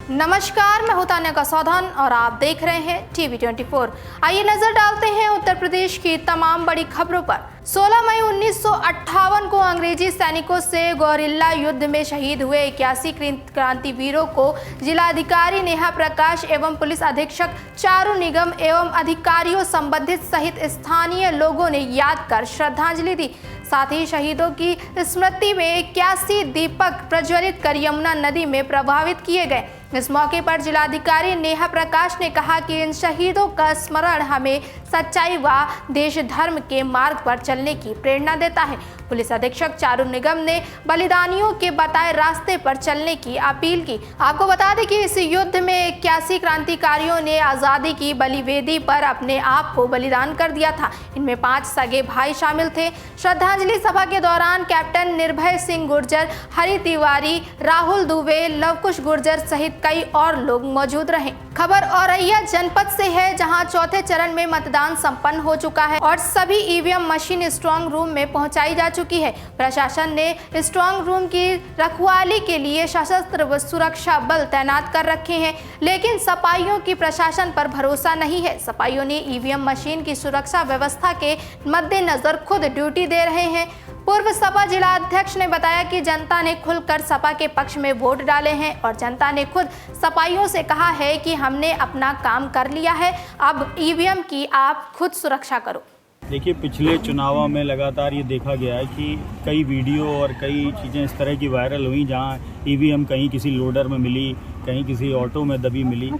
नमस्कार, मैं हूं तान्या कसौधन और आप देख रहे हैं टीवी 24। आइए नजर डालते हैं उत्तर प्रदेश की तमाम बड़ी खबरों पर। 16 मई 1958 को अंग्रेजी सैनिकों से गोरिल्ला युद्ध में शहीद हुए 81 क्रांतिवीरों को जिलाधिकारी नेहा प्रकाश एवं पुलिस अधीक्षक चारू निगम एवं अधिकारियों संबंधित सहित स्थानीय लोगों ने याद कर श्रद्धांजलि दी। साथ ही शहीदों की स्मृति में 81 दीपक प्रज्वलित कर यमुना नदी में प्रवाहित किए गए। इस मौके पर जिलाधिकारी नेहा प्रकाश ने कहा कि इन शहीदों का स्मरण हमें सच्चाई व देश धर्म के मार्ग पर चलने की प्रेरणा देता है। पुलिस अधीक्षक चारू निगम ने बलिदानियों के बताए रास्ते पर चलने की अपील की। आपको बता दें कि इस युद्ध में 81 क्रांतिकारियों ने आज़ादी की बलिवेदी पर अपने आप को बलिदान कर दिया था। इनमें 5 सगे भाई शामिल थे। श्रद्धांजलि सभा के दौरान कैप्टन निर्भय सिंह गुर्जर, हरि तिवारी, राहुल दुबे, लवकुश गुर्जर सहित कई और लोग मौजूद रहे। खबर औरैया जनपद से है, जहां चौथे चरण में मतदान संपन्न हो चुका है और सभी ईवीएम मशीन स्ट्रांग रूम में पहुंचाई जा चुकी है। प्रशासन ने स्ट्रांग रूम की रखवाली के लिए सशस्त्र व सुरक्षा बल तैनात कर रखे हैं, लेकिन सपाइयों की प्रशासन पर भरोसा नहीं है। सपाइयों ने ईवीएम मशीन की सुरक्षा व्यवस्था के मद्देनजर खुद ड्यूटी दे रहे हैं। पूर्व सपा जिलाध्यक्ष ने बताया कि जनता ने खुलकर सपा के पक्ष में वोट डाले हैं और जनता ने खुद सपाइयों से कहा है कि हमने अपना काम कर लिया है, अब ईवीएम की आप खुद सुरक्षा करो। देखिए, पिछले चुनावों में लगातार ये देखा गया है कि कई वीडियो और कई चीज़ें इस तरह की वायरल हुई जहां ईवीएम कहीं किसी लोडर में मिली, कहीं किसी ऑटो में दबी मिली।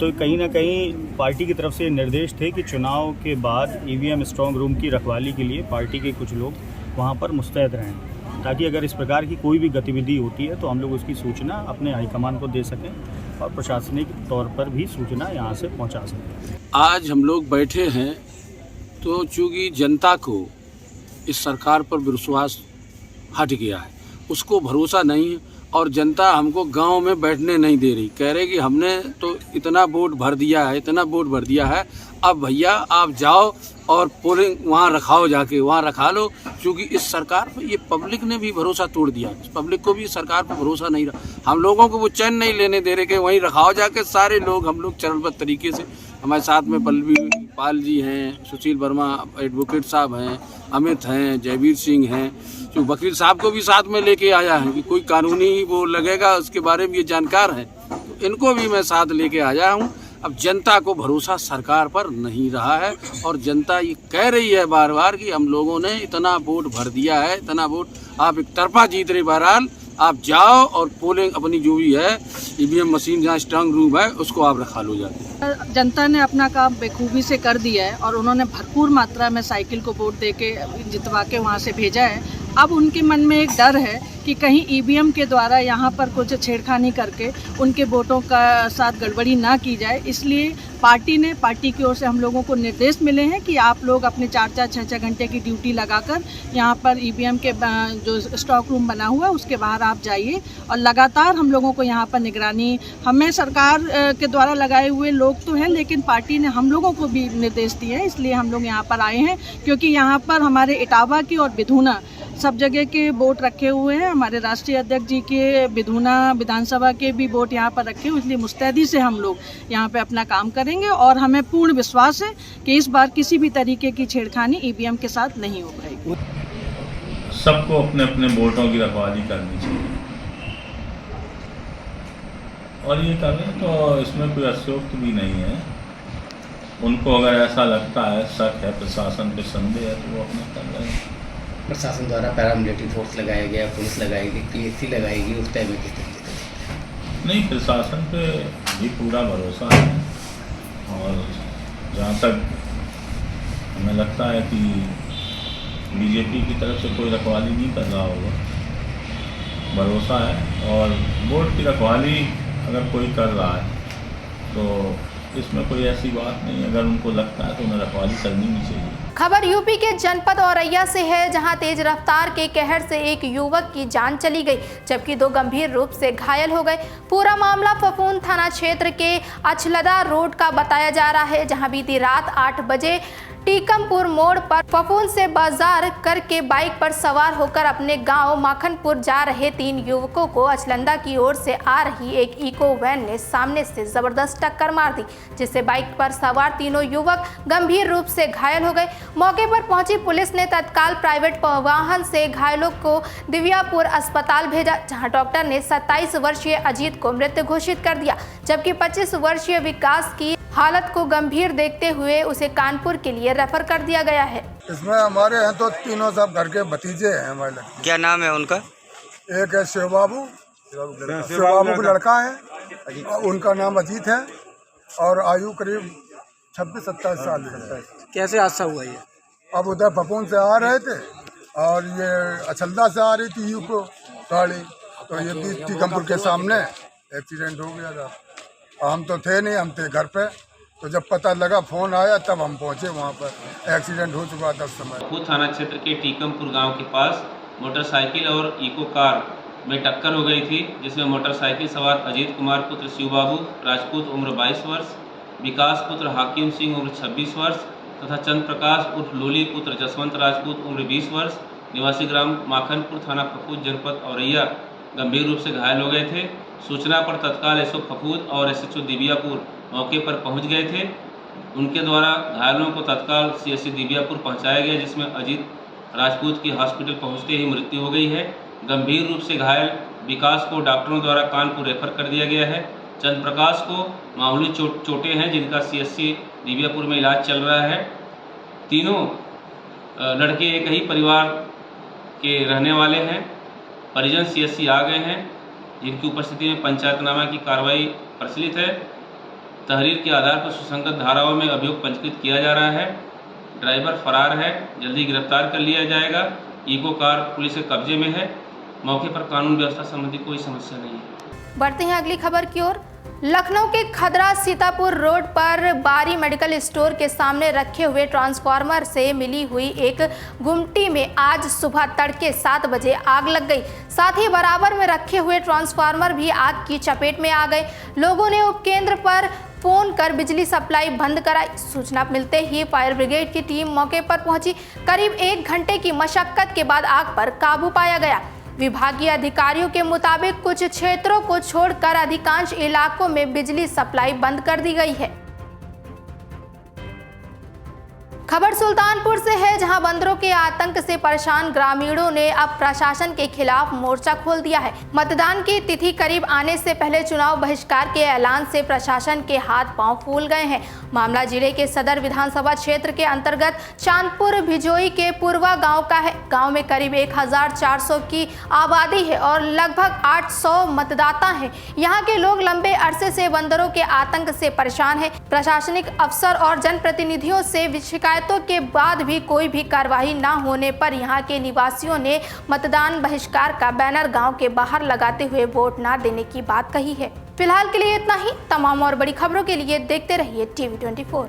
तो कहीं ना कहीं पार्टी की तरफ से निर्देश थे कि चुनाव के बाद ईवीएम स्ट्रांग रूम की रखवाली के लिए पार्टी के कुछ लोग वहाँ पर मुस्तैद रहें, ताकि अगर इस प्रकार की कोई भी गतिविधि होती है तो हम लोग उसकी सूचना अपने हाईकमान को दे सकें और प्रशासनिक तौर पर भी सूचना यहाँ से पहुँचा सकें। आज हम लोग बैठे हैं तो चूँकि जनता को इस सरकार पर विश्वास हट गया है, उसको भरोसा नहीं है और जनता हमको गांव में बैठने नहीं दे रही। कह रहे कि हमने तो इतना वोट भर दिया है, इतना वोट भर दिया है, अब भैया आप जाओ और पोलिंग वहाँ रखाओ, जाके वहाँ रखा लो। क्योंकि इस सरकार पर ये पब्लिक ने भी भरोसा तोड़ दिया, पब्लिक को भी सरकार पर भरोसा नहीं रहा। हम लोगों को वो चैन नहीं लेने दे रहे कि वहीं रखाओ जाके। सारे लोग हम लोग चरणबद्ध तरीके से, हमारे साथ में पल्लवी पाल जी हैं, सुशील वर्मा एडवोकेट साहब हैं, अमित हैं, जयवीर सिंह हैं, जो वकील साहब को भी साथ में लेके आया है कि कोई कानूनी वो लगेगा उसके बारे में ये जानकार हैं, तो इनको भी मैं साथ लेके आया हूँ। अब जनता को भरोसा सरकार पर नहीं रहा है और जनता ये कह रही है बार बार कि हम लोगों ने इतना वोट भर दिया है, इतना वोट आप एक तरफा जीत रहे, बहरहाल आप जाओ और पोलिंग अपनी जो भी है ईवीएम मशीन जहाँ स्ट्रांग रूम है उसको आप रखा लो जाके। जनता ने अपना काम बेखूबी से कर दिया है और उन्होंने भरपूर मात्रा में साइकिल को वोट दे के जितवा के वहाँ से भेजा है। अब उनके मन में एक डर है कि कहीं ईवीएम के द्वारा यहाँ पर कुछ छेड़खानी करके उनके वोटों का साथ गड़बड़ी ना की जाए, इसलिए पार्टी की ओर से हम लोगों को निर्देश मिले हैं कि आप लोग अपने 4-4, 6-6 घंटे की ड्यूटी लगाकर यहाँ पर ईवीएम के जो स्टॉक रूम बना हुआ है उसके बाहर आप जाइए और लगातार हम लोगों को यहाँ पर निगरानी, हमें सरकार के द्वारा लगाए हुए लोग तो हैं लेकिन पार्टी ने हम लोगों को भी निर्देश दिए हैं, इसलिए हम लोग यहाँ पर आए हैं। क्योंकि यहाँ पर हमारे इटावा की और बिधूना सब जगह के वोट रखे हुए हैं, हमारे राष्ट्रीय अध्यक्ष जी के बिधूना विधानसभा के भी वोट यहाँ पर रखे हुए, इसलिए मुस्तैदी से हम लोग यहाँ पे अपना काम करेंगे और हमें पूर्ण विश्वास है कि इस बार किसी भी तरीके की छेड़खानी ईवीएम के साथ नहीं हो पाएगी। सबको अपने अपने वोटों की रखवाली करनी चाहिए और ये करें तो इसमें कोई अशोक्त भी नहीं है। उनको अगर ऐसा लगता है, शक है, प्रशासन पे संदेह है तो वो अपना कर रहे हैं। प्रशासन द्वारा पैरामिलिट्री फोर्स लगाया गया, पुलिस लगाई गई, पीएससी लगाएगी, उस टाइम में किस तरीके से? नहीं, प्रशासन पे भी पूरा भरोसा है और जहाँ तक हमें लगता है कि बीजेपी की तरफ से कोई रखवाली नहीं कर रहा होगा, भरोसा है। और वोट की रखवाली अगर कोई कर रहा है तो इसमें कोई ऐसी बात नहीं, अगर उनको लगता है तो उन्हें रखवाली करनी भी चाहिए। खबर यूपी के जनपद औरैया से है, जहां तेज रफ्तार के कहर से एक युवक की जान चली गई जबकि 2 गंभीर रूप से घायल हो गए। पूरा मामला फफून थाना क्षेत्र के अछलदा रोड का बताया जा रहा है, जहां बीती रात 8 बजे टीकमपुर मोड़ पर फफूंद से बाजार करके बाइक पर सवार होकर अपने गांव माखनपुर जा रहे 3 युवकों को अचलंदा की ओर से आ रही एक इको वैन ने सामने से जबरदस्त टक्कर मार दी, जिससे बाइक पर सवार तीनों युवक गंभीर रूप से घायल हो गए। मौके पर पहुंची पुलिस ने तत्काल प्राइवेट वाहन से घायलों को दिव्यापुर अस्पताल भेजा, जहां डॉक्टर ने 27 वर्षीय अजीत को मृत घोषित कर दिया, जबकि 25 वर्षीय विकास की हालत को गंभीर देखते हुए उसे कानपुर के लिए रेफर कर दिया गया है। इसमें हमारे यहाँ तो तीनों सब घर के भतीजे हैं हमारे लड़के। क्या नाम है उनका? एक है शिव बाबू का लड़का है, उनका नाम अजीत है और आयु करीब 26-27 साल है। कैसे हादसा हुआ ये? अब उधर फफूंद से आ रहे थे और ये अचलदा से आ रही थी यूको गाड़ी, तो ये बीच टीकमपुर के सामने एक्सीडेंट हो गया था। हम तो थे नहीं, हम थे घर पे, तो जब पता लगा फ़ोन आया तब हम पहुंचे वहां पर। एक्सीडेंट हो चुका था उस समय। खुद थाना क्षेत्र के टीकमपुर गांव के पास मोटरसाइकिल और इको कार में टक्कर हो गई थी, जिसमें मोटरसाइकिल सवार अजीत कुमार पुत्र शिव बाबू राजपूत उम्र 22 वर्ष, विकास पुत्र हाकिम सिंह उम्र 26 वर्ष तथा चंद्र प्रकाश उर्फ लोली पुत्र जसवंत राजपूत उम्र 20 वर्ष निवासी ग्राम माखनपुर थाना फफूद जनपद औरैया गंभीर रूप से घायल हो गए थे। सूचना पर तत्काल एसओ फफूद और एसएचओ दिव्यापुर मौके पर पहुंच गए थे। उनके द्वारा घायलों को तत्काल सीएससी दिव्यापुर पहुंचाया गया, जिसमें अजीत राजपूत की हॉस्पिटल पहुंचते ही मृत्यु हो गई है। गंभीर रूप से घायल विकास को डॉक्टरों द्वारा कानपुर रेफर कर दिया गया है। चंद्र प्रकाश को मामूली चोटें हैं, जिनका सीएससी दिव्यापुर में इलाज चल रहा है। तीनों लड़के एक ही परिवार के रहने वाले हैं। परिजन सीएससी आ गए हैं, जिनकी उपस्थिति में पंचायतनामा की कार्रवाई प्रचलित है। तहरीर के आधार पर सुसंगत धाराओं में अभियोग पंजीकृत किया जा रहा है। ड्राइवर फरार है, जल्दी गिरफ्तार कर लिया जाएगा। इको कार पुलिस के कब्जे में है। मौके पर कानून व्यवस्था संबंधी कोई समस्या नहीं है। बढ़ते हैं अगली खबर की ओर। लखनऊ के खदरा सीतापुर रोड पर बारी मेडिकल स्टोर के सामने रखे हुए ट्रांसफार्मर से मिली हुई एक गुमटी में आज सुबह तड़के 7 बजे आग लग गई। साथ ही बराबर में रखे हुए ट्रांसफार्मर भी आग की चपेट में आ गए। लोगों ने उपकेंद्र पर फोन कर बिजली सप्लाई बंद कराई। सूचना मिलते ही फायर ब्रिगेड की टीम मौके पर पहुंची। करीब 1 घंटे की मशक्कत के बाद आग पर काबू पाया गया। विभागीय अधिकारियों के मुताबिक कुछ क्षेत्रों को छोड़कर अधिकांश इलाकों में बिजली सप्लाई बंद कर दी गई है। खबर सुल्तानपुर से है, जहां बंदरों के आतंक से परेशान ग्रामीणों ने अब प्रशासन के खिलाफ मोर्चा खोल दिया है। मतदान की तिथि करीब आने से पहले चुनाव बहिष्कार के ऐलान से प्रशासन के हाथ पांव फूल गए हैं। मामला जिले के सदर विधानसभा क्षेत्र के अंतर्गत चांदपुर भिजोई के पूर्वा गांव का है। गांव में करीब 1400 की आबादी है और लगभग 800 मतदाता हैं। यहां के लोग लंबे अरसे से बंदरों के आतंक से परेशान हैं। प्रशासनिक अफसर और जनप्रतिनिधियों से शिकायतों के बाद भी कोई भी कार्रवाई न होने पर यहां के निवासियों ने मतदान बहिष्कार का बैनर गांव के बाहर लगाते हुए वोट न देने की बात कही है। फिलहाल के लिए इतना ही। तमाम और बड़ी खबरों के लिए देखते रहिए TV24।